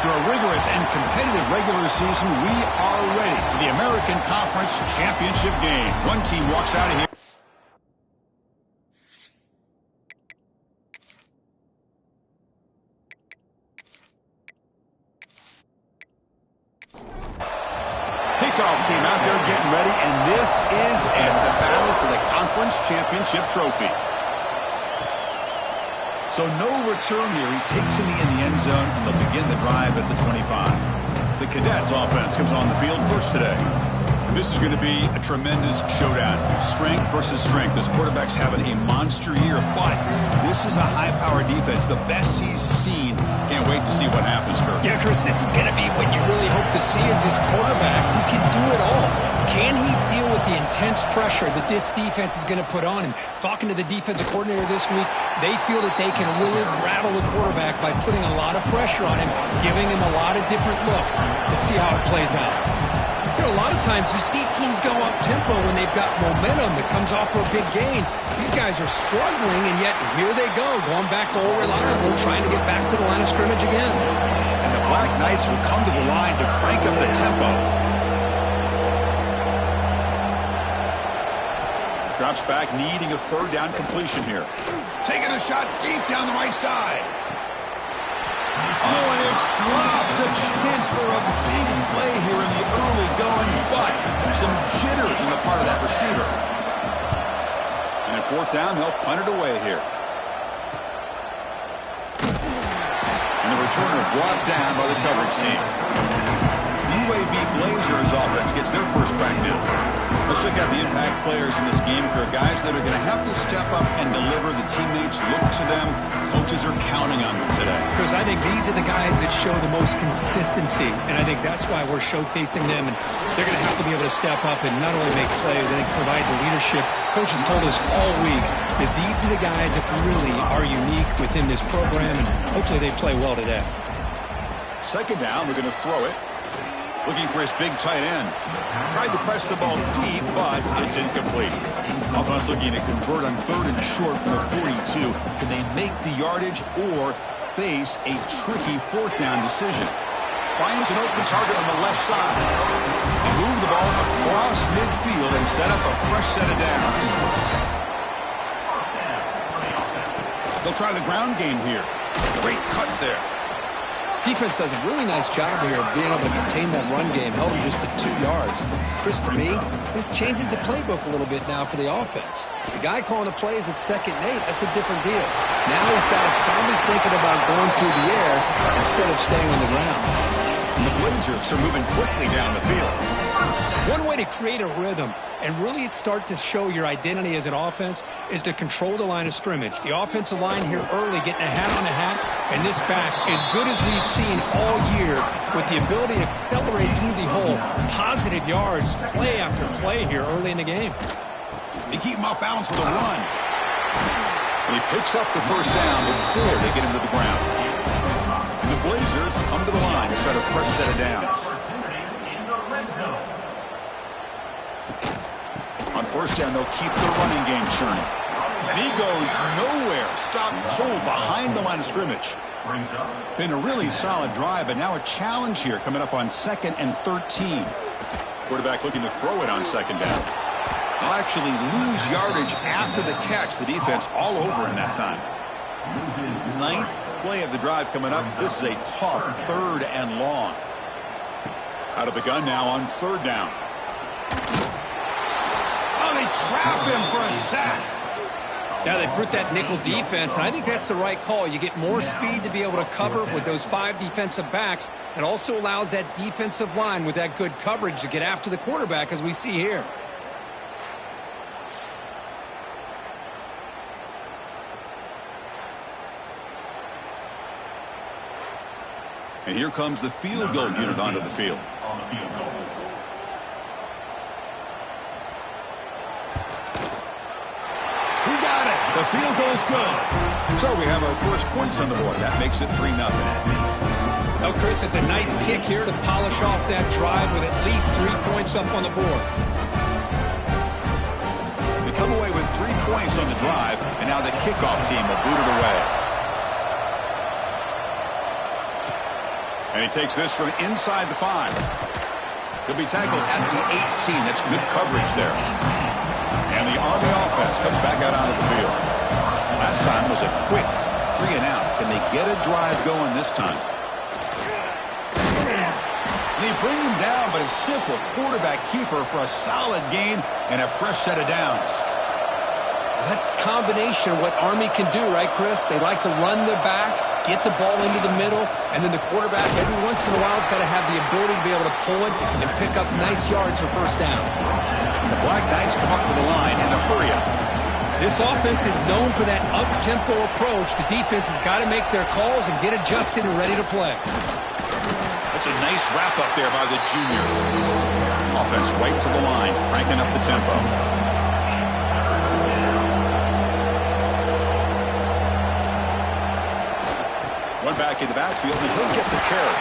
After a rigorous and competitive regular season, we are ready for the American Conference Championship game. One team walks out of here. Kickoff team out there getting ready, and this is it, the battle for the Conference Championship trophy. So no return here. He takes it in the end zone, and they'll begin the drive at the 25. The Cadets offense comes on the field first today. And this is going to be a tremendous showdown. Strength versus strength. This quarterback's having a monster year, but this is a high-powered defense, the best he's seen. Can't wait to see what happens, Kurt. Yeah, Chris, this is going to be what you really hope to see is this quarterback who can do it all. Can he deal with the intense pressure that this defense is going to put on him? Talking to the defensive coordinator this week, they feel that they can really rattle the quarterback by putting a lot of pressure on him, giving him a lot of different looks. Let's see how it plays out. You know, a lot of times you see teams go up-tempo when they've got momentum that comes off to a big gain. These guys are struggling, and yet here they go, going back to old reliable, trying to get back to the line of scrimmage again. And the Black Knights will come to the line to crank up the tempo. Drops back, needing a third down completion here. Taking a shot deep down the right side. Oh, and it's dropped. A chance for a big play here in the early going, but some jitters on the part of that receiver. And at fourth down, they'll punt it away here. And the returner brought down by the coverage team. The UAB Blazers offense gets their first crack now. Let's look at the impact players in this game, Kurt. Guys that are going to have to step up and deliver. The teammates look to them. Coaches are counting on them today. Because I think these are the guys that show the most consistency, and I think that's why we're showcasing them. And they're going to have to be able to step up and not only make plays, I think provide the leadership. Coach has told us all week that these are the guys that really are unique within this program, and hopefully they play well today. Second down, we're going to throw it. Looking for his big tight end. Tried to press the ball deep, but it's incomplete. Offense looking to convert on third and short from the 42. Can they make the yardage or face a tricky fourth down decision? Finds an open target on the left side. And move the ball across midfield and set up a fresh set of downs. They'll try the ground game here. Great cut there. Defense does a really nice job here of being able to contain that run game. Held him just to 2 yards. Chris, to me, this changes the playbook a little bit now for the offense. The guy calling the plays at 2nd and 8, that's a different deal. Now he's got to probably thinking about going through the air instead of staying on the ground. And the Blazers are moving quickly down the field. One way to create a rhythm and really start to show your identity as an offense is to control the line of scrimmage. The offensive line here early getting a hat on a hat, and this back as good as we've seen all year with the ability to accelerate through the hole. Positive yards, play after play here early in the game. They keep him off balance with a run. And he picks up the first down before they get him to the ground. And the Blazers come to the line to set a fresh set of downs. On first down, they'll keep the running game churning. And he goes nowhere. Stopped cold behind the line of scrimmage. Been a really solid drive, but now a challenge here coming up on 2nd and 13. Quarterback looking to throw it on 2nd down. They'll actually lose yardage after the catch. The defense all over in that time. 9th play of the drive coming up. This is a tough 3rd and long. Out of the gun now on 3rd down. They trap him for a sack. Now they put that nickel defense, and I think that's the right call. You get more speed to be able to cover with those 5 defensive backs. It also allows that defensive line with that good coverage to get after the quarterback, as we see here. And here comes the field goal unit onto the field. The field goal's good. So we have our first points on the board. That makes it 3-0. Well, Chris, it's a nice kick here to polish off that drive with at least 3 points up on the board. They come away with 3 points on the drive, and now the kickoff team will boot it away. And he takes this from inside the 5. He'll be tackled at the 18. That's good coverage there. And the Army offense comes back out onto the field. Last time was a quick 3 and out. Can they get a drive going this time? And they bring him down, but a simple quarterback keeper for a solid gain and a fresh set of downs. That's the combination of what Army can do, right, Chris? They like to run their backs, get the ball into the middle, and then the quarterback every once in a while has got to have the ability to be able to pull it and pick up nice yards for first down. The Black Knights come up to the line in the hurry-up. This offense is known for that up-tempo approach. The defense has got to make their calls and get adjusted and ready to play. That's a nice wrap-up there by the junior. Offense right to the line, cranking up the tempo. One back in the backfield, and he'll get the carry.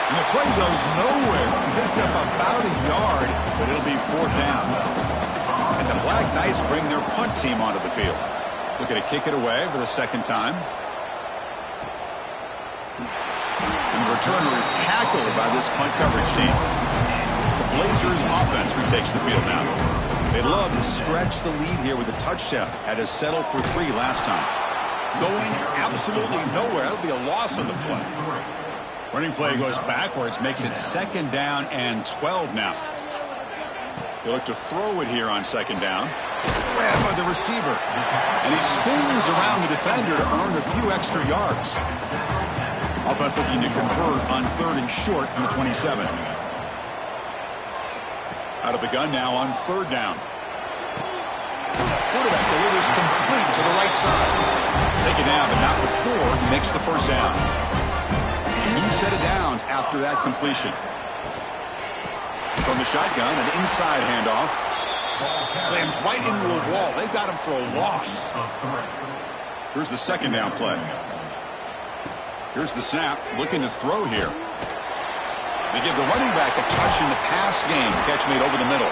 And the play goes nowhere. Picked up about a yard, but it'll be 4th down. And the Black Knights bring their punt team onto the field. Looking to kick it away for the second time. And the returner is tackled by this punt coverage team. The Blazers offense retakes the field now. They love to stretch the lead here with a touchdown. Had to settle for 3 last time. Going absolutely nowhere. That'll be a loss on the play. Running play goes backwards, makes it 2nd down and 12 now. They look to throw it here on 2nd down. Grabbed by the receiver. And he spins around the defender to earn a few extra yards. Offense looking to convert on 3rd and short from the 27. Out of the gun now on 3rd down. Quarterback delivers complete to the right side. Taken down, but not before he makes the first down. A new set of downs after that completion. From the shotgun, an inside handoff. Slams right into a wall. They've got him for a loss. Here's the 2nd down play. Here's the snap. Looking to throw here. They give the running back a touch in the pass game. Catch made over the middle.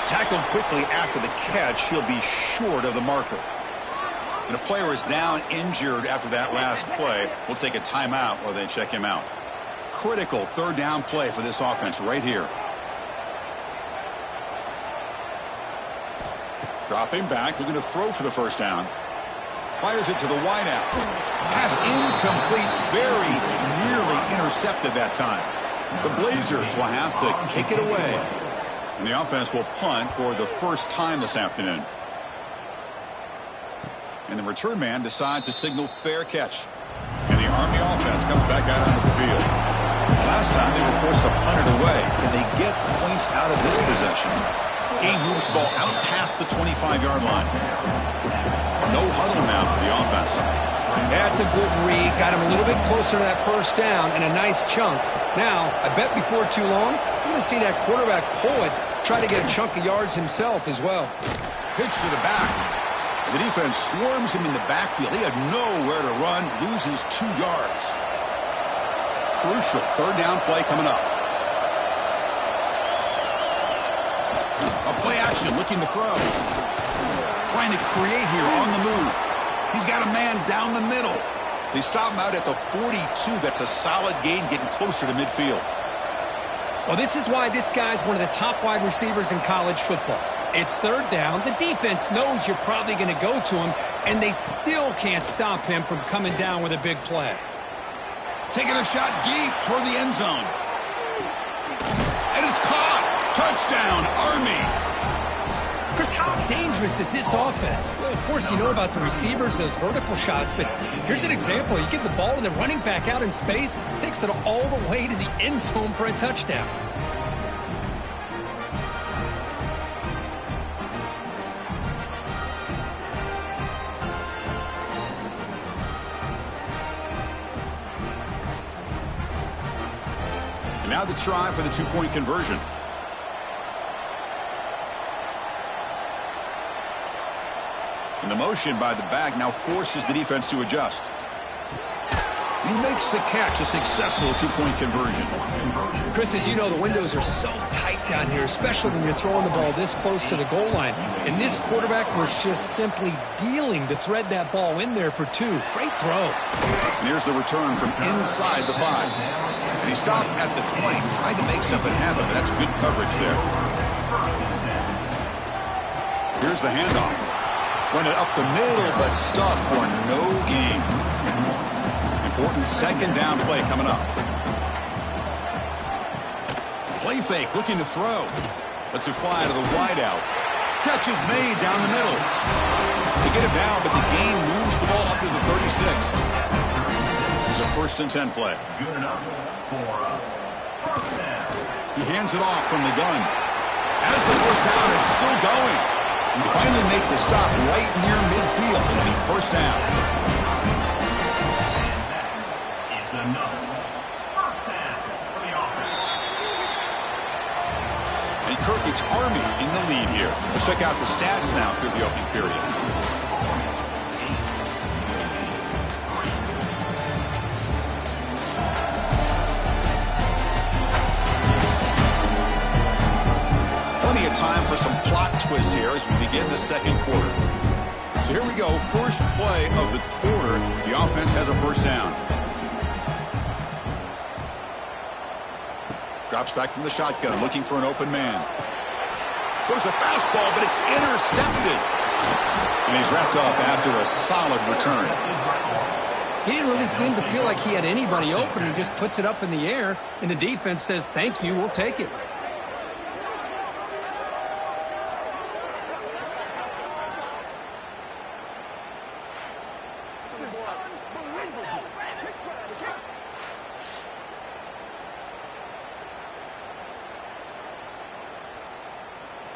Tackled quickly after the catch. He'll be short of the marker. And a player is down injured after that last play. We'll take a timeout while they check him out. Critical 3rd down play for this offense right here. Dropping back, looking to throw for the first down. Fires it to the wideout. Pass incomplete, very nearly intercepted that time. The Blazers will have to kick it away. And the offense will punt for the first time this afternoon. And the return man decides to signal fair catch. And the Army offense comes back out onto the field. Last time they were forced to punt it away. Can they get points out of this possession? Game moves the ball out past the 25-yard line. No huddle now for the offense. That's a good read. Got him a little bit closer to that first down and a nice chunk. Now, I bet before too long, we're going to see that quarterback pull it, try to get a chunk of yards himself as well. Pitch to the back. The defense swarms him in the backfield. He had nowhere to run, loses 2 yards. Crucial 3rd down play coming up. A play action, looking to throw. Trying to create here on the move. He's got a man down the middle. They stop him out at the 42. That's a solid gain, getting closer to midfield. Well, this is why this guy's one of the top wide receivers in college football. It's 3rd down. The defense knows you're probably going to go to him, and they still can't stop him from coming down with a big play. Taking a shot deep toward the end zone. And it's caught. Touchdown, Army. Chris, how dangerous is this offense? Well, of course, you know about the receivers, those vertical shots, but here's an example. You give the ball to the running back out in space, takes it all the way to the end zone for a touchdown. And now the try for the 2-point conversion. And the motion by the back now forces the defense to adjust. He makes the catch, a successful 2-point conversion. Chris, as you know, the windows are so tight down here, especially when you're throwing the ball this close to the goal line. And this quarterback was just simply dealing to thread that ball in there for 2. Great throw. And here's the return from inside the 5. And he stopped at the 20. Tried to make something happen, but that's good coverage there. Here's the handoff. Run it up the middle, but stuffed for no gain. Important second down play coming up. Play fake, looking to throw. Lets it fly to the wideout. Catch is made down the middle. They get it down, but the gain moves the ball up to the 36. It's a 1st and 10 play. He hands it off from the gun. As the first down is still going. And finally make the stop right near midfield. It'll be 1st down. It's another 1st down for the offense. And Kirk, it's Army in the lead here. Let's check out the stats now through the opening period. Plenty of time for some plot twists here as we begin the second quarter. So here we go. First play of the quarter. The offense has a 1st down. Drops back from the shotgun, looking for an open man. Goes a fastball, but it's intercepted. And he's wrapped up after a solid return. He didn't really seem to feel like he had anybody open. He just puts it up in the air, and the defense says, thank you, we'll take it.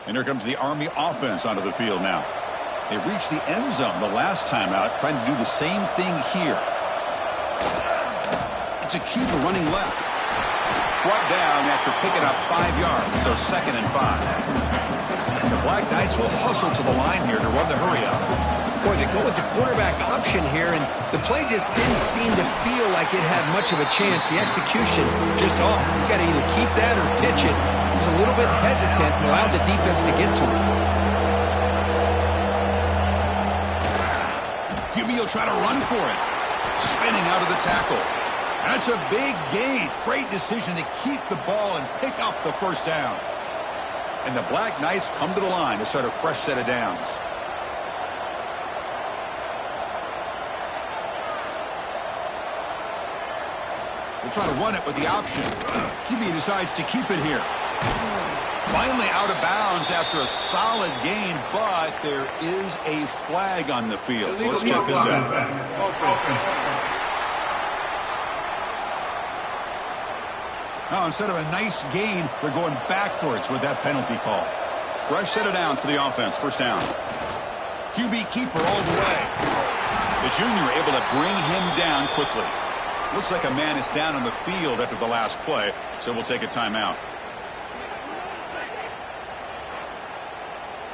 And here comes the Army offense onto the field now. They reached the end zone the last time out, trying to do the same thing here. It's a keeper running left. Brought down after picking up 5 yards, so 2nd and 5. And the Black Knights will hustle to the line here to run the hurry up. Boy, they go with the quarterback option here, and the play just didn't seem to feel like it had much of a chance. The execution just off. You got to either keep that or pitch it. He was a little bit hesitant and allowed the defense to get to him. QB will try to run for it. Spinning out of the tackle. That's a big gain. Great decision to keep the ball and pick up the 1st down. And the Black Knights come to the line to start a fresh set of downs. We'll try to run it with the option. QB decides to keep it here. Finally out of bounds after a solid gain, but there is a flag on the field. So let's check this out. Now, instead of a nice gain, they're going backwards with that penalty call. Fresh set of downs for the offense. 1st down. QB keeper all the way. The junior able to bring him down quickly. Looks like a man is down on the field after the last play, so we'll take a timeout.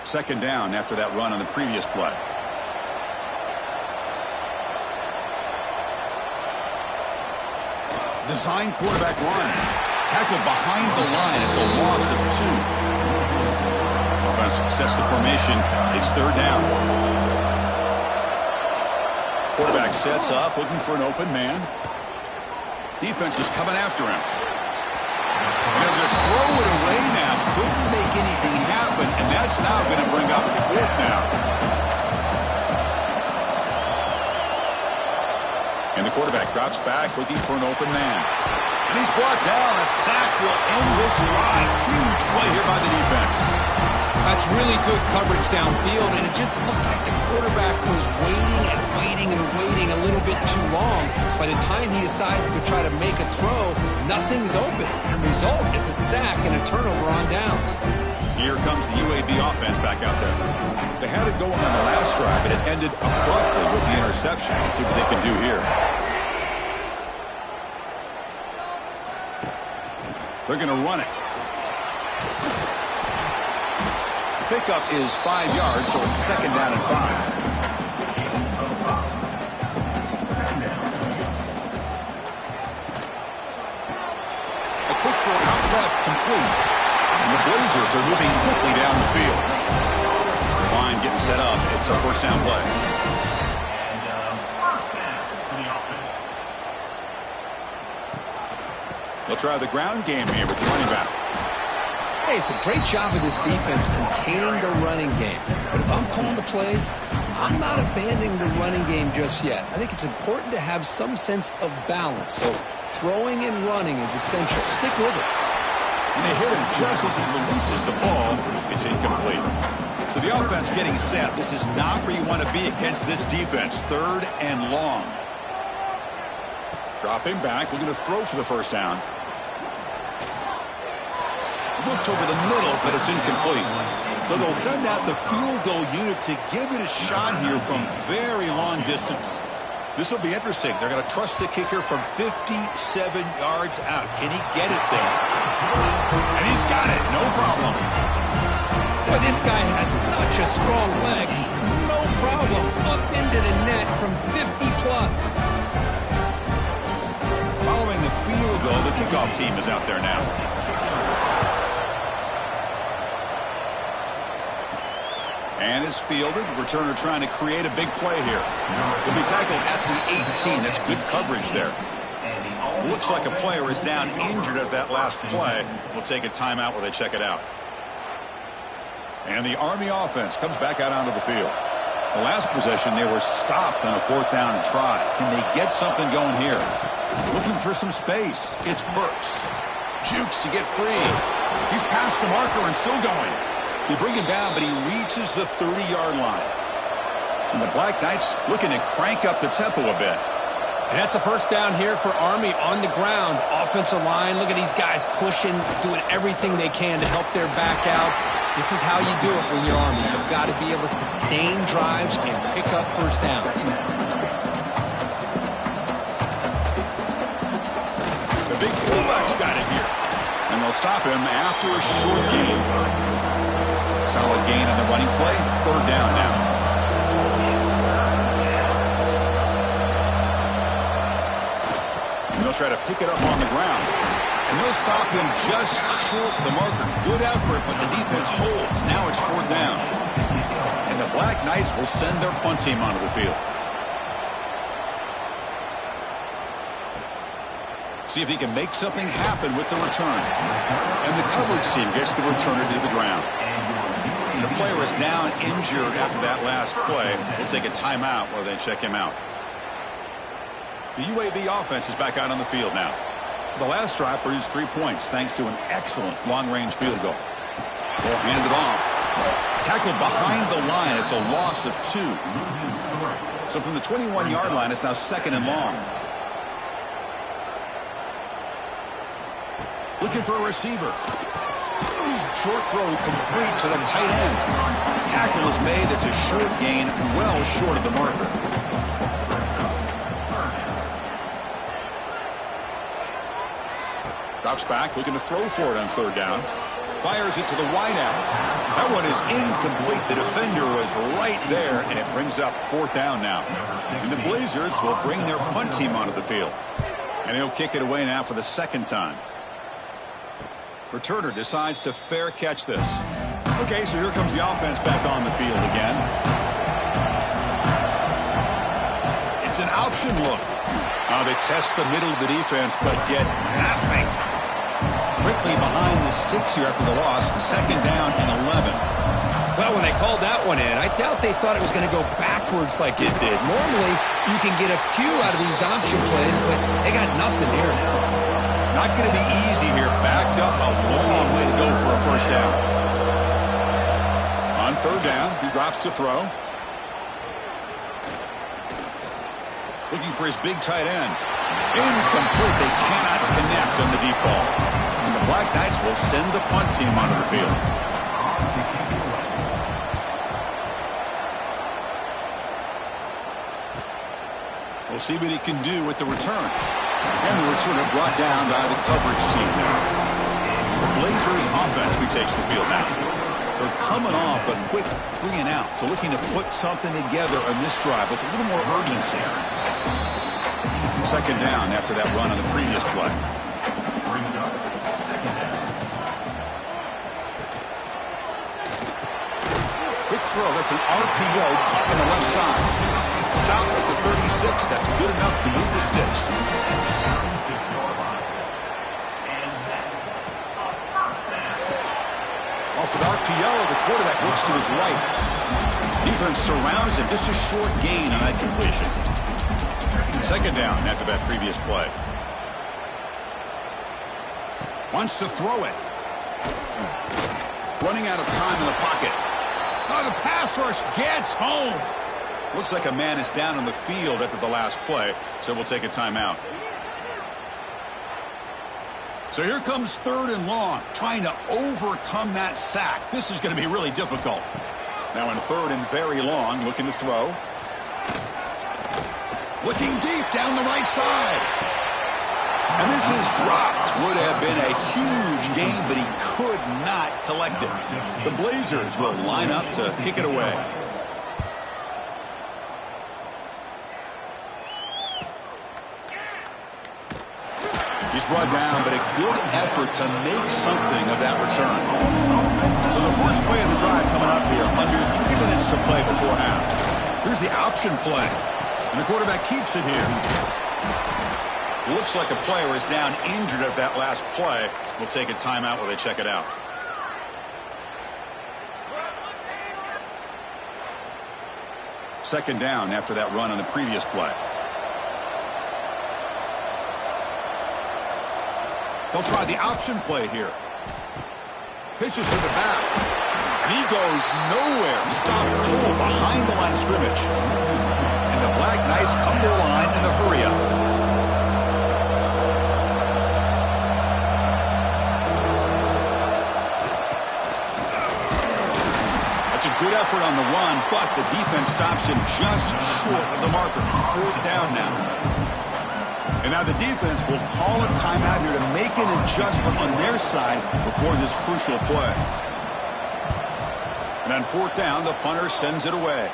2nd down after that run on the previous play. Design quarterback run. Tackled behind the line. It's a loss of 2. Offense sets the formation. It's 3rd down. Quarterback sets up, looking for an open man. Defense is coming after him. They'll just throw it away now. Couldn't make anything happen, and that's now going to bring up 4th down. And the quarterback drops back, looking for an open man. And he's brought down. A sack will end this drive. Huge play here by the defense. That's really good coverage downfield, and it just looked like the quarterback was waiting and waiting and waiting a little bit too long. By the time he decides to try to make a throw, nothing's open. The result is a sack and a turnover on downs. Here comes the UAB offense back out there. They had it going on the last drive, but it ended abruptly with the interception. Let's see what they can do here. They're going to run it. Pickup is 5 yards, so it's 2nd down and 5. A quick throw out left, complete. And the Blazers are moving quickly down the field. This line getting set up. It's a 1st down play. They'll try the ground game here with the running back. Hey, it's a great job of this defense containing the running game. But if I'm calling the plays, I'm not abandoning the running game just yet. I think it's important to have some sense of balance. So throwing and running is essential. Stick with it. And they hit him just as he releases the ball. It's incomplete. So the offense getting set. This is not where you want to be against this defense. 3rd and long. Dropping back. Looking to throw for the first down. Looked over the middle, but it's incomplete. So they'll send out the field goal unit to give it a shot here from very long distance. This will be interesting. They're going to trust the kicker from 57 yards out. Can he get it there? And he's got it. No problem. Boy, this guy has such a strong leg. No problem. Up into the net from 50-plus. Following the field goal, the kickoff team is out there now. And is fielded. Returner trying to create a big play here. He'll be tackled at the 18. That's good coverage there. Looks like a player is down injured at that last play. We'll take a timeout while they check it out. And the Army offense comes back out onto the field. The last possession, they were stopped on a 4th down try. Can they get something going here? Looking for some space. It's Burks. Jukes to get free. He's past the marker and still going. They bring him down, but he reaches the 30-yard line. And the Black Knights looking to crank up the tempo a bit. And that's a first down here for Army on the ground. Offensive line, look at these guys pushing, doing everything they can to help their back out. This is how you do it when you're Army. You've got to be able to sustain drives and pick up first downs. The big fullback's got it here. And they'll stop him after a short gain. Solid gain on the running play. 3rd down now. And they'll try to pick it up on the ground. And they'll stop him just short of the marker. Good effort, but the defense holds. Now it's 4th down. And the Black Knights will send their punt team onto the field. See if he can make something happen with the return. And the coverage team gets the returner to the ground. The player is down injured after that last play. We'll take a timeout while they check him out. The UAB offense is back out on the field now. The last drive produced 3 points thanks to an excellent long-range field goal. They'll hand it off. Tackled behind the line. It's a loss of 2. So from the 21-yard line, it's now 2nd and long. Looking for a receiver. Short throw complete to the tight end. Tackle is made. That's a short gain, well short of the marker. Drops back, looking to throw for it on 3rd down. Fires it to the wideout. That one is incomplete. The defender was right there, and it brings up 4th down now. And the Blazers will bring their punt team onto the field. And he'll kick it away now for the 2nd time. Returner decides to fair catch this. Okay, so here comes the offense back on the field again. It's an option look. They test the middle of the defense, but get nothing. Quickly behind the sticks here after the loss. 2nd down and 11. Well, when they called that one in, I doubt they thought it was going to go backwards like it did. Normally, you can get a few out of these option plays, but they got nothing here now. Not going to be easy here. Backed up a long way to go for a first down. On 3rd down, he drops to throw. Looking for his big tight end. Incomplete. They cannot connect on the deep ball. And the Black Knights will send the punt team onto the field. We'll see what he can do with the return. And the returner brought down by the coverage team now. The Blazers offense retakes the field now. They're coming off a quick 3 and out. So looking to put something together on this drive with a little more urgency. 2nd down after that run on the previous play. Quick throw. That's an RPO caught on the left side. Stop at the 36. That's good enough to move the sticks. for the RPO. The quarterback looks to his right. Defense surrounds him. Just a short gain on that completion. Second down after that previous play. Wants to throw it. Running out of time in the pocket. Oh, the pass rush gets home. Looks like a man is down on the field after the last play, so we'll take a timeout. So here comes 3rd and long, trying to overcome that sack. This is going to be really difficult. Now in 3rd and very long, looking to throw. Looking deep down the right side. And this is dropped. Would have been a huge gain, but he could not collect it. The Blazers will line up to kick it away. He's brought down, but a good effort to make something of that return. So the first play of the drive coming up here, under 3 minutes to play before half. Here's the option play, and the quarterback keeps it here. Looks like a player is down injured at that last play. We'll take a timeout while they check it out. Second down after that run on the previous play. They'll try the option play here. Pitches to the back. And he goes nowhere. Stop cold behind the line of scrimmage. And the Black Knights come to the line in the hurry-up. Good effort on the run, but the defense stops him just short of the marker. 4th down now. And now the defense will call a timeout here to make an adjustment on their side before this crucial play. And on 4th down, the punter sends it away.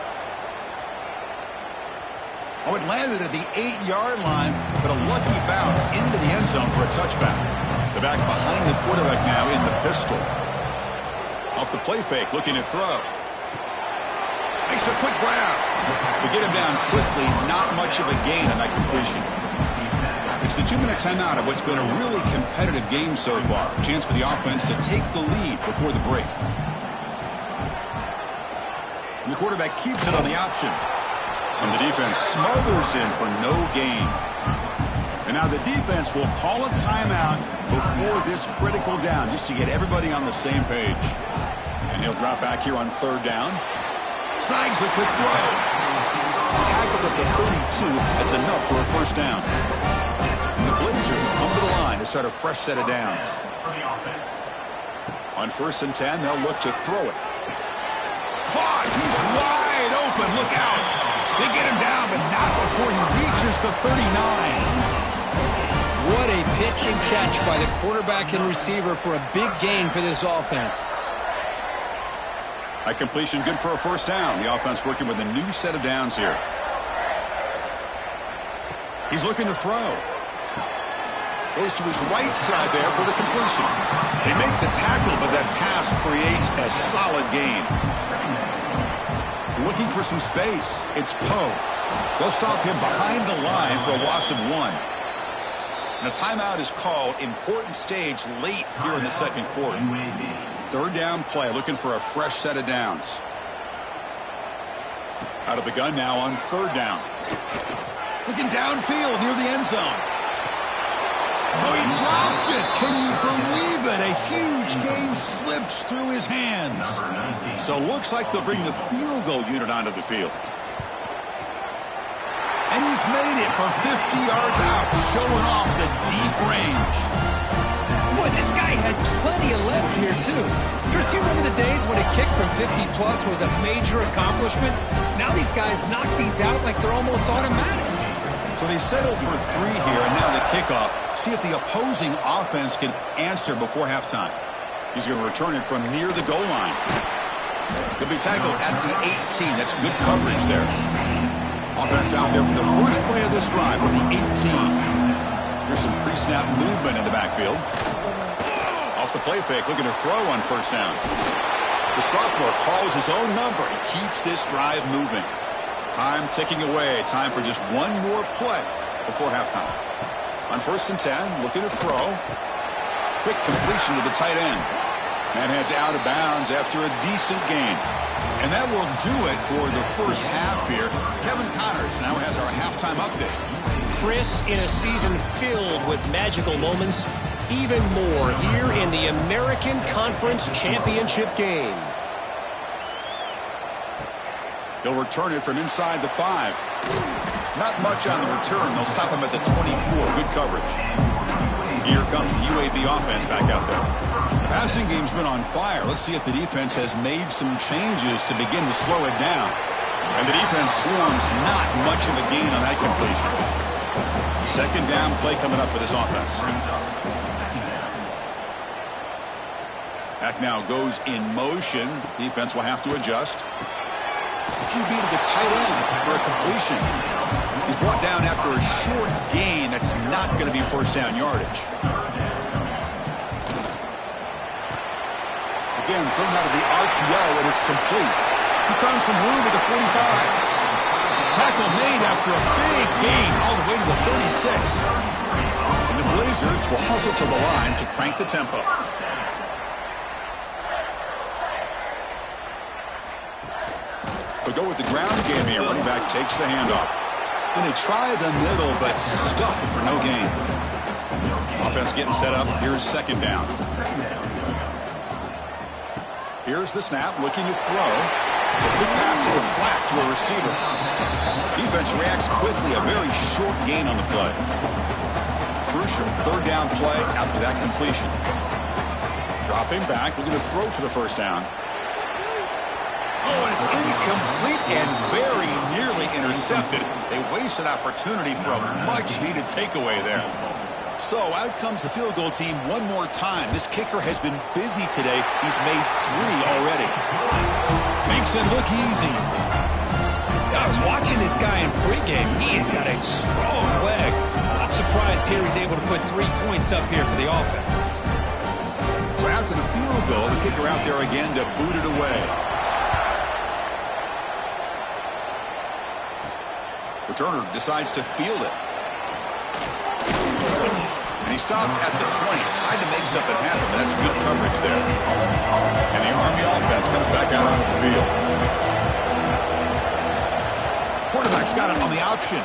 Oh, it landed at the 8-yard line, but a lucky bounce into the end zone for a touchback. The back behind the quarterback now in the pistol. Off the play fake, looking to throw. Makes a quick grab. To get him down quickly, not much of a gain on that completion. It's the 2-minute timeout of what's been a really competitive game so far. A chance for the offense to take the lead before the break. And the quarterback keeps it on the option. And the defense smothers him for no gain. And now the defense will call a timeout before this critical down, just to get everybody on the same page. And he'll drop back here on 3rd down. Snags the quick throw. Tackled at the 32. That's enough for a 1st down. And the Blazers come to the line to start a fresh set of downs. On 1st and 10, they'll look to throw it. Caught. He's wide open. Look out. They get him down, but not before he reaches the 39. What a pitch and catch by the quarterback and receiver for a big gain for this offense. That completion good for a 1st down. The offense working with a new set of downs here. He's looking to throw. Goes to his right side there for the completion. They make the tackle, but that pass creates a solid gain. Looking for some space. It's Poe. They'll stop him behind the line for a loss of 1. And a timeout is called. Important stage late here in the 2nd quarter. 3rd down play, looking for a fresh set of downs. Out of the gun now on 3rd down. Looking downfield near the end zone. Oh, he dropped it. Can you believe it? A huge gain slips through his hands. So looks like they'll bring the field goal unit onto the field. And he's made it from 50 yards out, showing off the deep range. Boy, this guy had plenty of leg here, too. Chris, you remember the days when a kick from 50-plus was a major accomplishment? Now these guys knock these out like they're almost automatic. So they settled for 3 here, and now the kickoff. See if the opposing offense can answer before halftime. He's going to return it from near the goal line. He'll be tackled at the 18. That's good coverage there. Offense out there for the first play of this drive from the 18. Here's some pre-snap movement in the backfield. Off the play fake, looking to throw on 1st down. The sophomore calls his own number and keeps this drive moving. Time ticking away. Time for just one more play before halftime. On 1st and 10, looking to throw. Quick completion to the tight end. That heads out of bounds after a decent gain. And that will do it for the first half here. Kevin Connors now has our halftime update. Chris, in a season filled with magical moments, even more here in the American Conference Championship game. He'll return it from inside the 5. Not much on the return. They'll stop him at the 24. Good coverage. Here comes the UAB offense back out there. The passing game's been on fire. Let's see if the defense has made some changes to begin to slow it down. And the defense swarms not much of a gain on that completion. Second down play coming up for this offense. Back now goes in motion. Defense will have to adjust. QB to the tight end for a completion. He's brought down after a short gain that's not going to be first down yardage. Again, thrown out of the RPO, and it's complete. He's found some room at the 45. Tackle made after a big gain all the way to the 36. And the Blazers will hustle to the line to crank the tempo. They'll go with the ground game here. Running back takes the handoff. And they try the middle, but stuck for no gain. Offense getting set up. Here's second down. Here's the snap, looking to throw. A quick pass to the flat to a receiver. Defense reacts quickly. A very short gain on the play. Crucial third down play after that completion. Dropping back, looking to throw for the first down. Oh, and it's incomplete and very nearly intercepted. They wasted opportunity for a much-needed takeaway there. So out comes the field goal team one more time. This kicker has been busy today. He's made 3 already. Makes it look easy. I was watching this guy in pregame. He has got a strong leg. I'm surprised here he's able to put 3 points up here for the offense. So after the field goal, the kicker out there again to boot it away. Returner decides to field it. And he stopped at the 20. Tried to make something happen, but that's good coverage there. And the Army offense comes back out onto the field. Quarterback's got it on the option.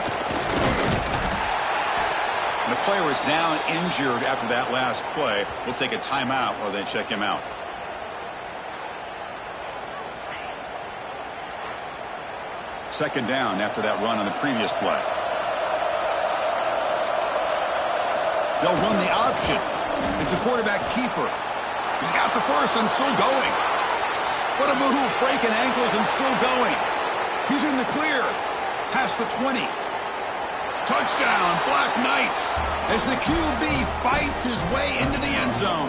And the player is down injured after that last play. We'll take a timeout while they check him out. Second down after that run on the previous play. They'll run the option. It's a quarterback keeper. He's got the first and still going. What a move, breaking ankles and still going. He's in the clear. Past the 20. Touchdown, Black Knights, as the QB fights his way into the end zone.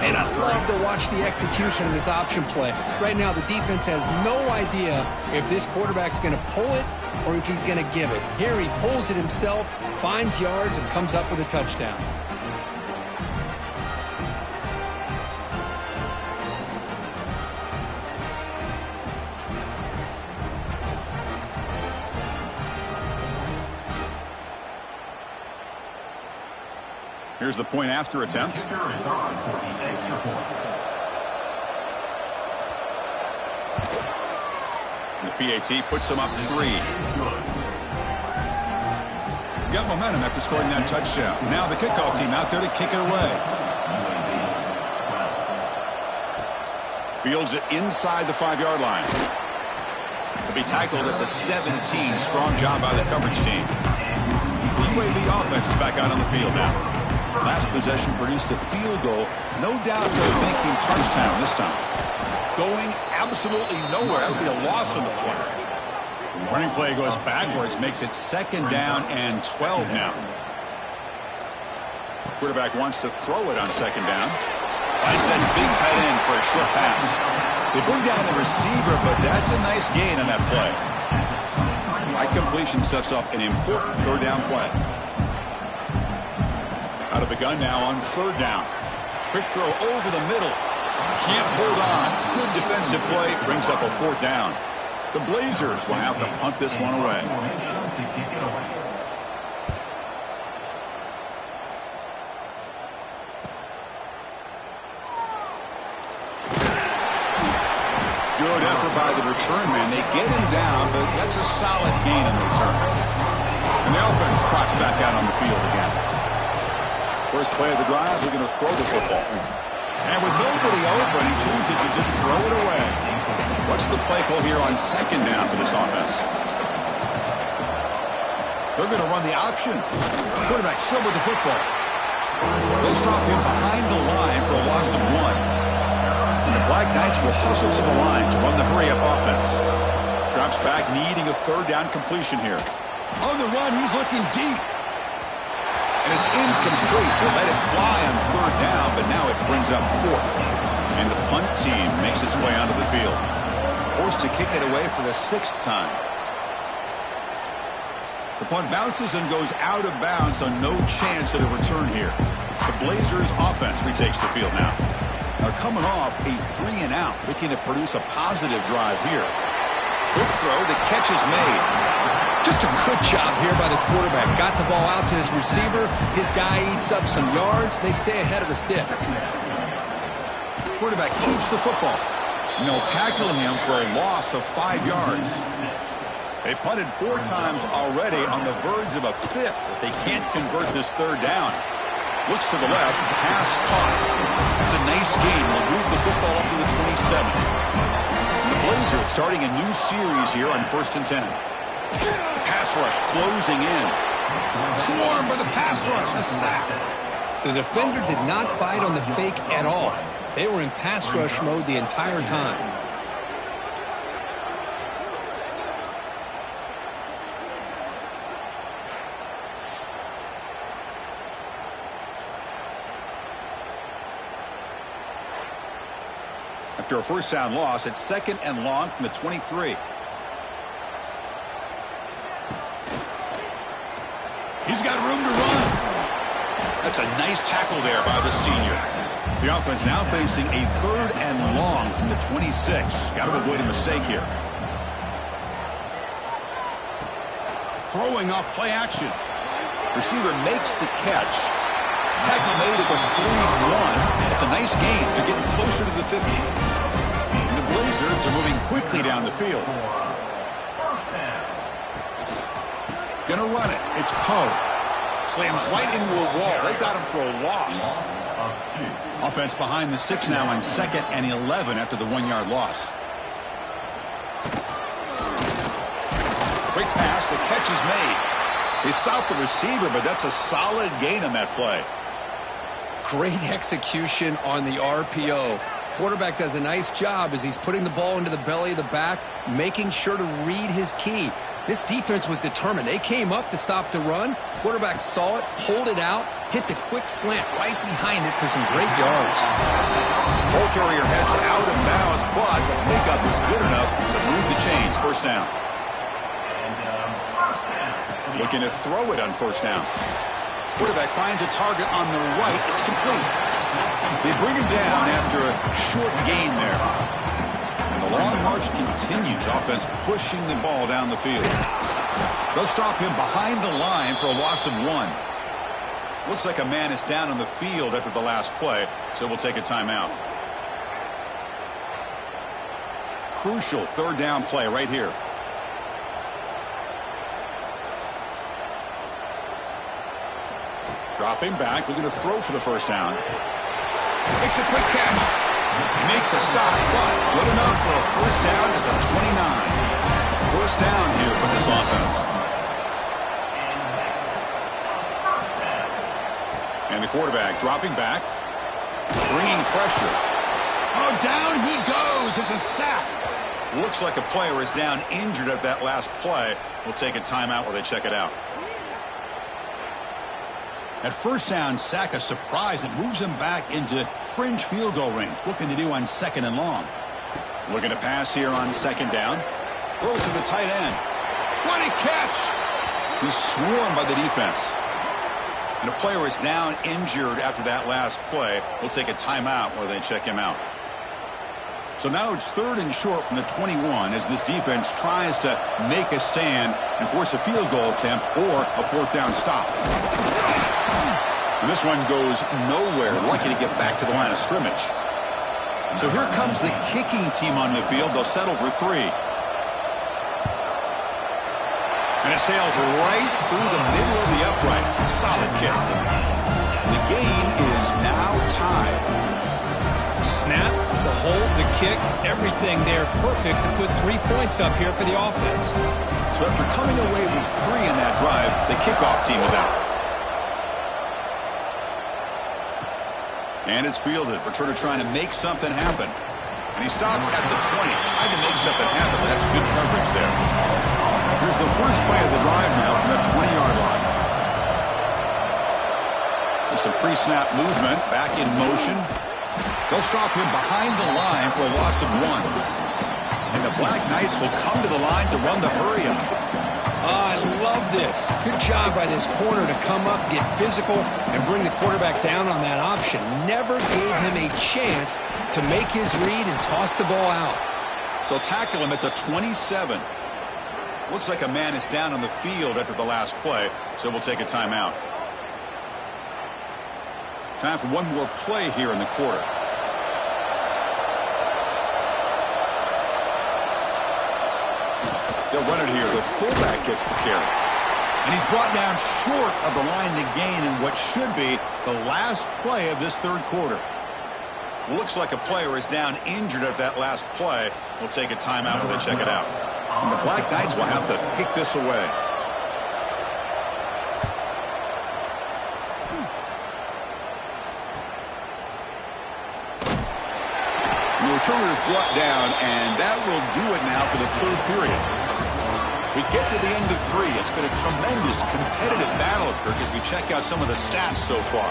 And I love to watch the execution of this option play. Right now, the defense has no idea if this quarterback's going to pull it or if he's going to give it. Here he pulls it himself, finds yards, and comes up with a touchdown. Here's the point after attempt. And the PAT puts them up 3. Got momentum after scoring that touchdown. Now the kickoff team out there to kick it away. Fields it inside the 5-yard line. To be tackled at the 17. Strong job by the coverage team. The UAB offense is back out on the field now. Last possession produced a field goal. No doubt they're thinking touchdown this time. Going absolutely nowhere. That would be a loss on the play. Running play goes backwards, makes it second down and 12 now. Quarterback wants to throw it on second down. Finds that big tight end for a short pass. They bring down the receiver, but that's a nice gain on that play. High completion sets up an important third down play. Out of the gun now on third down. Quick throw over the middle. Can't hold on. Good defensive play. Brings up a fourth down. The Blazers will have to punt this one away. by the return man. They get him down, but that's a solid gain in the return. And the offense trots back out on the field again. First play of the drive, we're going to throw the football. And with nobody open, he chooses to just throw it away. What's the play call here on second down for this offense? They're going to run the option. Quarterback still with the football. They'll stop him behind the line for a loss of 1. And the Black Knights will hustle to the line to run the hurry-up offense. Drops back, needing a third down completion here. On the run, he's looking deep. And it's incomplete. They let it fly on third down, but now it brings up 4th. And the punt team makes its way onto the field. Forced to kick it away for the 6th time. The punt bounces and goes out of bounds, so no chance at a return here. The Blazers offense retakes the field now. They're coming off a 3-and-out, looking to produce a positive drive here. Quick throw, the catch is made. Just a good job here by the quarterback. Got the ball out to his receiver. His guy eats up some yards. They stay ahead of the sticks. Quarterback keeps the football. And they'll tackle him for a loss of 5 yards. They punted 4 times already, on the verge of a 5th, but they can't convert this third down. Looks to the left, pass caught. It's a nice gain. They'll move the football up to the 27. And the Blazers starting a new series here on 1st and 10. Pass rush closing in. Swarm for the pass rush. A sack. The defender did not bite on the fake at all. They were in pass rush mode the entire time. After a first down loss, it's 2nd and long from the 23. He's got room to run. That's a nice tackle there by the senior. The offense now facing a 3rd and long from the 26. Got to avoid a mistake here. Throwing off play action. Receiver makes the catch. Tackle made at the 41. It's a nice gain. They're getting closer to the 50. And the Blazers are moving quickly down the field. Gonna run it. It's Poe. Slams right into a wall. They got him for a loss. Offense behind the 6 now on 2nd and 11 after the 1-yard loss. Quick pass. The catch is made. They stopped the receiver, but that's a solid gain on that play. Great execution on the RPO. Quarterback does a nice job as he's putting the ball into the belly of the back, making sure to read his key. This defense was determined. They came up to stop the run. Quarterback saw it, pulled it out, hit the quick slant right behind it for some great yards. Ball carrier heads out of bounds, but the pickup was good enough to move the chains. First down. Looking to throw it on first down. Quarterback finds a target on the right. It's complete. They bring him down after a short gain there. And the long march continues. Offense pushing the ball down the field. They'll stop him behind the line for a loss of 1. Looks like a man is down on the field after the last play, so we'll take a timeout. Crucial 3rd down play right here. Dropping back, looking to throw for the first down. Makes a quick catch. Make the stop, but good enough for a first down at the 29. First down here for this offense. And the quarterback dropping back, bringing pressure. Oh, down he goes. It's a sack. Looks like a player is down injured at that last play. We'll take a timeout while they check it out. At first down, sack a surprise. It moves him back into fringe field goal range. Looking to do on 2nd and long. Looking to pass here on 2nd down. Throws to the tight end. What a catch! He's swarmed by the defense. And a player is down injured after that last play. We'll take a timeout while they check him out. So now it's 3rd and short from the 21 as this defense tries to make a stand and force a field goal attempt or a 4th down stop. And this one goes nowhere. Lucky to get back to the line of scrimmage. So here comes the kicking team on the field. They'll settle for 3. And it sails right through the middle of the uprights. Solid kick. The game is now tied. Snap, the hold, the kick, everything there perfect to put 3 points up here for the offense. So after coming away with 3 in that drive, the kickoff team is out. And it's fielded. Returner trying to make something happen. And he stopped at the 20. Tried to make something happen. That's good coverage there. Here's the first play of the drive now from the 20-yard line. There's some pre-snap movement. Back in motion. They'll stop him behind the line for a loss of 1. And the Black Knights will come to the line to run the hurry-up. I love this. Good job by this corner to come up, get physical, and bring the quarterback down on that option. Never gave him a chance to make his read and toss the ball out. They'll tackle him at the 27. Looks like a man is down on the field after the last play, so we'll take a timeout. Time for one more play here in the quarter. They'll run it here. The fullback gets the carry. And he's brought down short of the line to gain in what should be the last play of this third quarter. Looks like a player is down injured at that last play. We'll take a timeout while they check it out. And the Black Knights will have to kick this away. The returner is brought down, and that will do it now for the third period. We get to the end of 3. It's been a tremendous competitive battle, Kirk, as we check out some of the stats so far.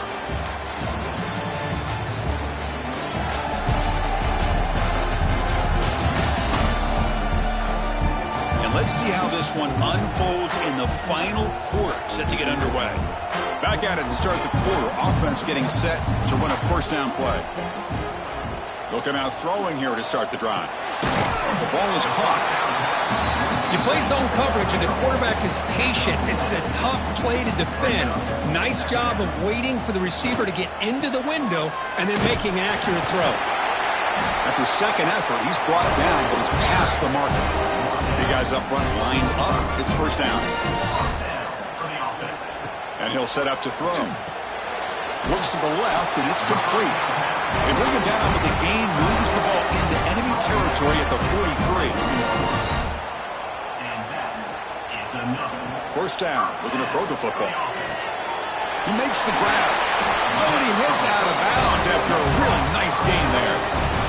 And let's see how this one unfolds in the final quarter, set to get underway. Back at it to start the quarter. Offense getting set to run a first down play. They'll come out throwing here to start the drive. The ball is caught. You play zone coverage and the quarterback is patient. This is a tough play to defend. Nice job of waiting for the receiver to get into the window and then making an accurate throw. After second effort, he's brought down, but he's past the marker. The guys up front lined up. It's first down. And he'll set up to throw. Looks to the left, and it's complete. They bring him down, but the gain moves the ball into enemy territory at the 43. First down. Looking to throw the football. He makes the grab. Oh, and he hits out of bounds after a really nice gain there.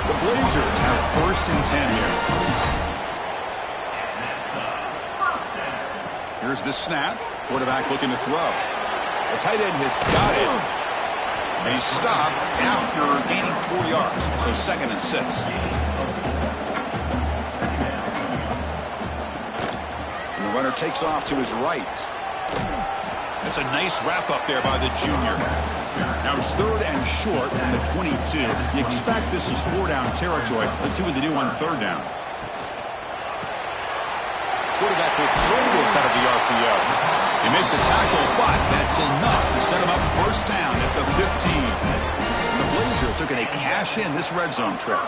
The Blazers have first and 10 here. Here's the snap. Quarterback looking to throw. The tight end has got it. And he's stopped after gaining 4 yards. So second and 6. Runner takes off to his right. It's a nice wrap up there by the junior. Now it's third and short from the 22. You expect this is 4-down territory. Let's see what they do on third down. Quarterback will throw this out of the RPO. They make the tackle, but that's enough to set him up first down at the 15. And the Blazers are going to cash in this red zone trip.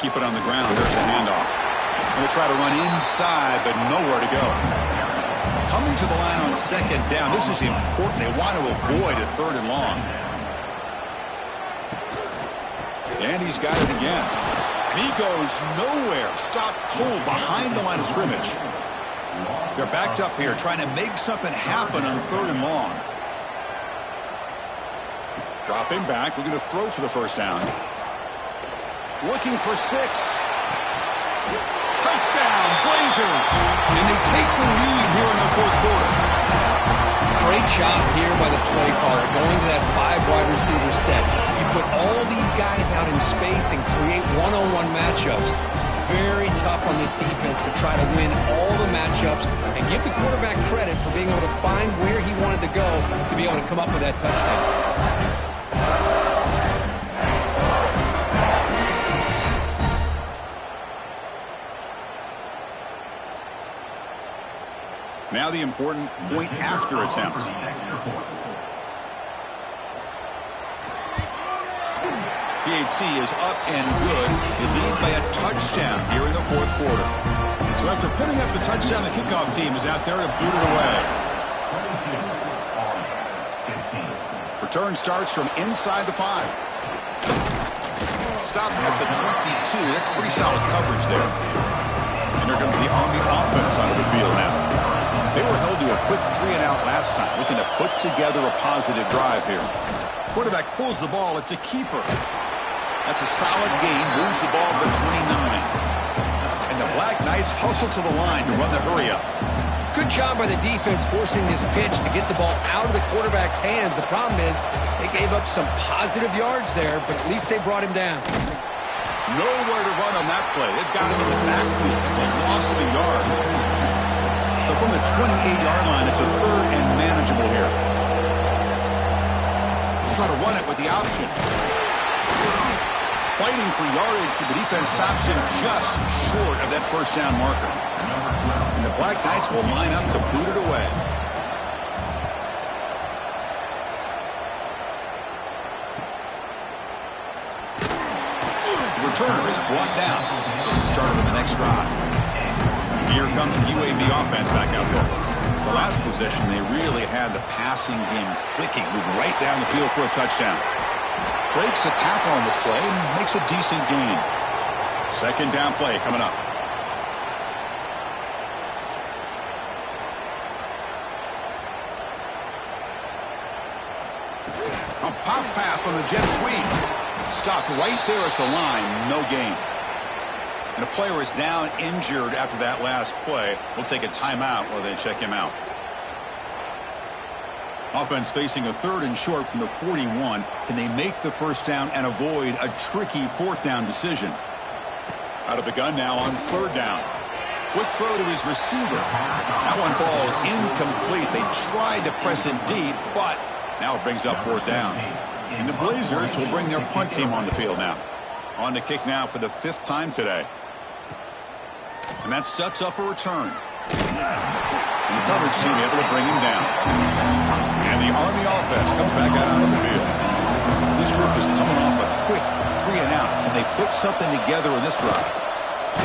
Keep it on the ground. There's a handoff. Going to try to run inside, but nowhere to go. Coming to the line on second down. This is important. They want to avoid a third and long. And he's got it again. And he goes nowhere. Stopped cold behind the line of scrimmage. They're backed up here trying to make something happen on third and long. Dropping back. We're going to throw for the first down. Looking for 6. Touchdown, Blazers. And they take the lead here in the fourth quarter. Great job here by the play caller, going to that 5 wide receiver set. You put all these guys out in space and create one-on-one matchups. It's very tough on this defense to try to win all the matchups and give the quarterback credit for being able to find where he wanted to go to be able to come up with that touchdown. Now the important point after attempt. AAC is up and good. They lead by a touchdown here in the fourth quarter. So after putting up the touchdown, the kickoff team is out there to boot it away. Return starts from inside the 5. Stop at the 22. That's pretty solid coverage there. And here comes the Army offense out of the field now. They were held to a quick 3-and-out last time, looking to put together a positive drive here. Quarterback pulls the ball. It's a keeper. That's a solid gain. Moves the ball to the 29. And the Black Knights hustle to the line to run the hurry-up. Good job by the defense forcing this pitch to get the ball out of the quarterback's hands. The problem is they gave up some positive yards there, but at least they brought him down. Nowhere to run on that play. They've got him in the backfield. It's a loss of a yard. So from the 28-yard line, it's a third and manageable here. They'll try to run it with the option. Fighting for yardage, but the defense stops him just short of that first down marker. And the Black Knights will line up to boot it away. The returner is brought down. It's a start of the next drive. Here comes the UAB offense back out there. The last possession, they really had the passing game clicking, move right down the field for a touchdown. Breaks a tackle on the play and makes a decent gain. Second down play coming up. A pop pass on the jet sweep. Stopped right there at the line. No gain. And a player is down injured after that last play. We'll take a timeout while they check him out. Offense facing a third and short from the 41. Can they make the first down and avoid a tricky fourth down decision? Out of the gun now on third down. Quick throw to his receiver. That one falls incomplete. They tried to press it deep, but now it brings up fourth down. And the Blazers will bring their punt team on the field now. On to kick now for the 5th time today. And that sets up a return. And the coverage team able to bring him down. And the Army offense comes back out onto the field. This group is coming off a quick 3-and-out. Can they put something together in this drive?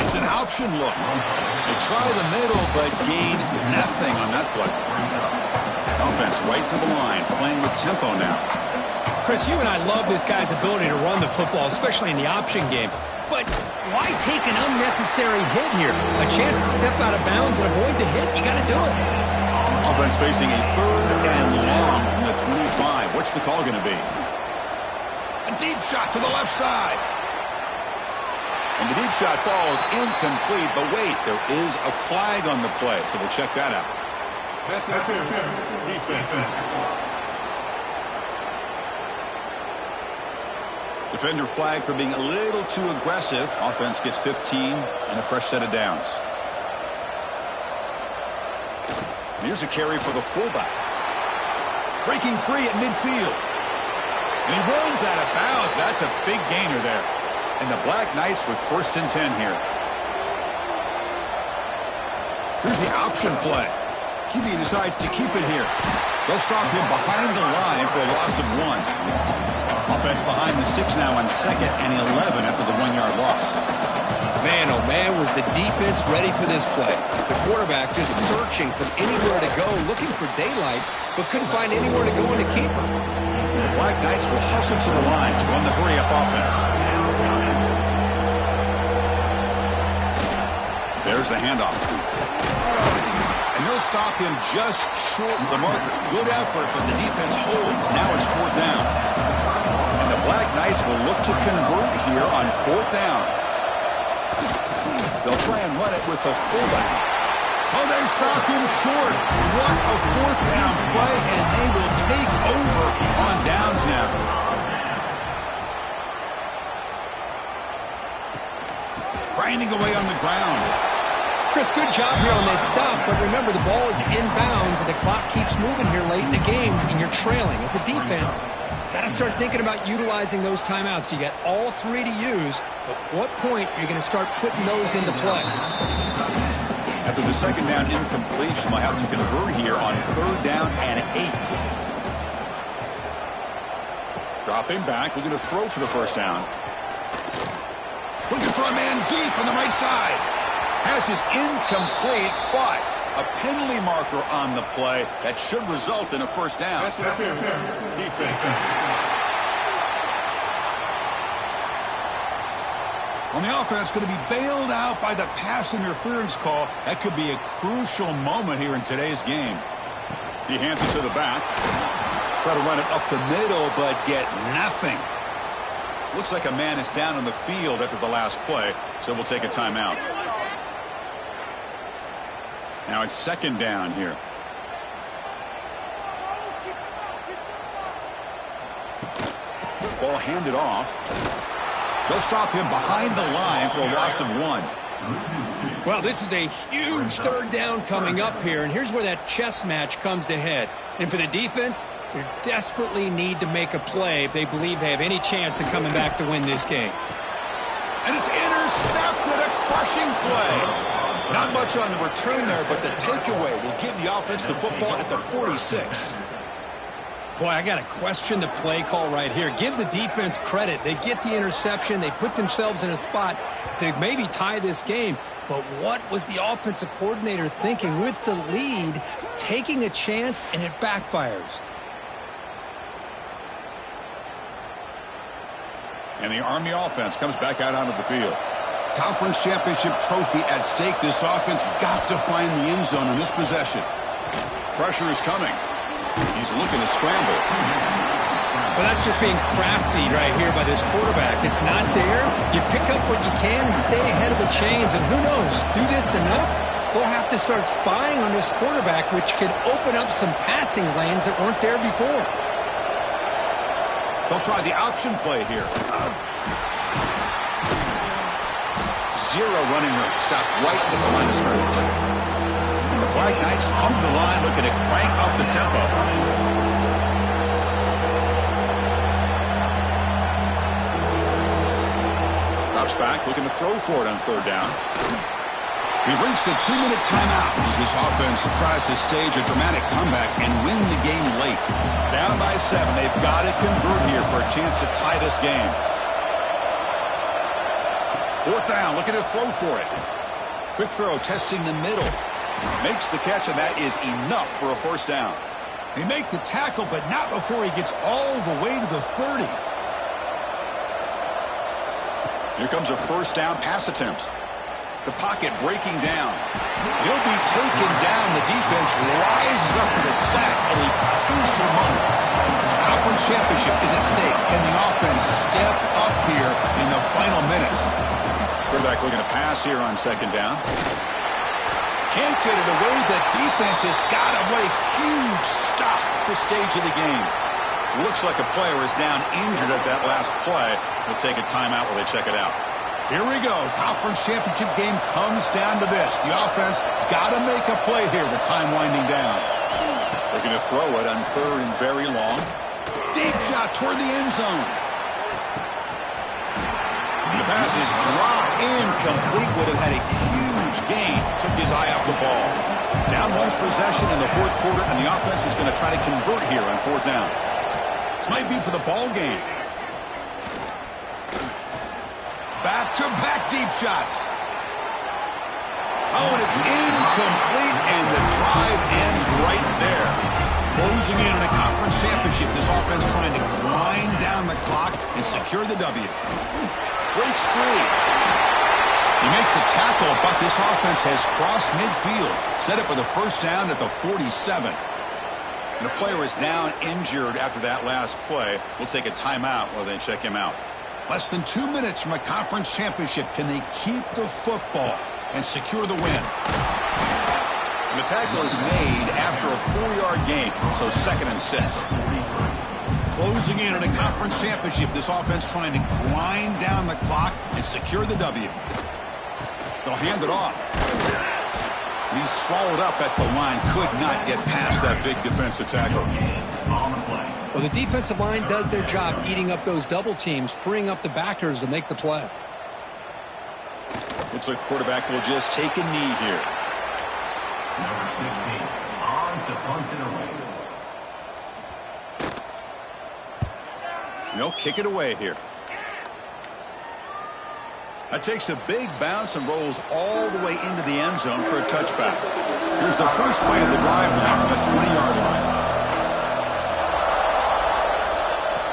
It's an option look. They try the middle, but gain nothing on that play. Offense right to the line, playing with tempo now. Chris, you and I love this guy's ability to run the football, especially in the option game. But why take an unnecessary hit here? A chance to step out of bounds and avoid the hit, you got to do it. Offense facing a third and long from the 25. What's the call going to be? A deep shot to the left side. And the deep shot falls incomplete. But wait, there is a flag on the play, so we'll check that out. That's defense. Defender flag for being a little too aggressive. Offense gets 15 and a fresh set of downs. Here's a carry for the fullback. Breaking free at midfield. And he runs out of bounds. That's a big gainer there. And the Black Knights with 1st and 10 here. Here's the option play. QB decides to keep it here. They'll stop him behind the line for a loss of 1. Offense behind the 6 now on 2nd and 11 after the 1-yard loss. Man, oh man, was the defense ready for this play. The quarterback just searching for anywhere to go, looking for daylight, but couldn't find anywhere to go in the keeper. The Black Knights will hustle to the line to run the hurry-up offense. There's the handoff. And they'll stop him just short of the marker. Good effort, but the defense holds. Now it's 4th down. And the Black Knights will look to convert here on 4th down. They'll try and run it with the fullback. Oh, they stopped him short. What a 4th down play, and they will take over on downs now. Grinding away on the ground. Chris, good job here on this stop, but remember the ball is inbounds and the clock keeps moving here late in the game and you're trailing. As a defense, got to start thinking about utilizing those timeouts. You got all 3 to use, but what point are you going to start putting those into play? After the 2nd down incompletion, they'll have to convert here on 3rd down and 8. Dropping back, looking to throw for the first down. Looking for a man deep on the right side. Pass is incomplete, but a penalty marker on the play that should result in a first down. On the offense, going to be bailed out by the pass interference call. That could be a crucial moment here in today's game. He hands it to the back. Try to run it up the middle, but get nothing. Looks like a man is down on the field after the last play, so we'll take a timeout. Now it's second down here. Ball handed off. They'll stop him behind the line for a loss of 1. Well, this is a huge third down coming up here, and here's where that chess match comes to head. And for the defense, they desperately need to make a play if they believe they have any chance of coming back to win this game. And it's intercepted, a crushing play. Not much on the return there, but the takeaway will give the offense the football at the 46. Boy, I got to question the play call right here. Give the defense credit. They get the interception. They put themselves in a spot to maybe tie this game. But what was the offensive coordinator thinking with the lead, taking a chance, and it backfires? And the Army offense comes back out onto the field. Conference championship trophy at stake. This offense got to find the end zone in this possession. Pressure is coming. He's looking to scramble. Well, that's just being crafty right here by this quarterback. It's not there. You pick up what you can and stay ahead of the chains. And who knows, do this enough, they'll have to start spying on this quarterback, which could open up some passing lanes that weren't there before. They'll try the option play here. Zero running room. Stop right at the line of scrimmage. The Black Knights come to the line looking to crank up the tempo. Drops back, looking to throw for it on third down. We've reached the 2-minute timeout as this offense tries to stage a dramatic comeback and win the game late. Down by 7, they've got to convert here for a chance to tie this game. Fourth down, looking to throw for it. Quick throw, testing the middle. Makes the catch, and that is enough for a first down. They make the tackle, but not before he gets all the way to the 30. Here comes a first down pass attempt. The pocket breaking down. He'll be taken down. The defense rises up with a sack at a crucial moment. The conference championship is at stake. Can the offense step up here in the final minutes? Quarterback looking to pass here on second down. Can't get it away. The defense has got him. What a huge stop at this stage of the game. Looks like a player is down injured at that last play. We'll take a timeout while they check it out. Here we go. Conference championship game comes down to this. The offense got to make a play here with time winding down. They're going to throw it on third and very long. Deep shot toward the end zone. The pass is dropped incomplete. Would have had a huge gain. Took his eye off the ball. Down one possession in the fourth quarter, and the offense is going to try to convert here on fourth down. This might be for the ball game. Back-to-back deep shots. Oh, and it's incomplete, and the drive ends right there. Closing in on a conference championship, this offense trying to grind down the clock and secure the W. Breaks free. You make the tackle, but this offense has crossed midfield. Set up with a first down at the 47. And the player is down injured after that last play. We'll take a timeout while they check him out. Less than 2 minutes from a conference championship. Can they keep the football and secure the win? And the tackle is made after a 4-yard gain, so 2nd and 6. Closing in on a conference championship. This offense trying to grind down the clock and secure the W. They'll hand it off. He's swallowed up at the line. Could not get past that big defensive tackle. Well, the defensive line does their job eating up those double teams, freeing up the backers to make the play. Looks like the quarterback will just take a knee here. Number 16, on to punt it away. They'll kick it away here. That takes a big bounce and rolls all the way into the end zone for a touchback. Here's the first play of the drive now from the 20-yard line.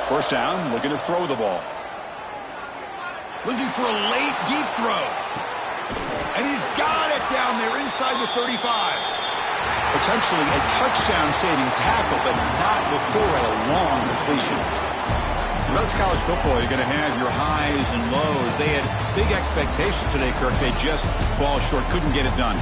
First down, looking to throw the ball. Looking for a late, deep throw. And he's got it down there inside the 35. Potentially a touchdown-saving tackle, but not before a long completion. That's college football. You're going to have your highs and lows. They had big expectations today, Kirk. They just fall short. Couldn't get it done.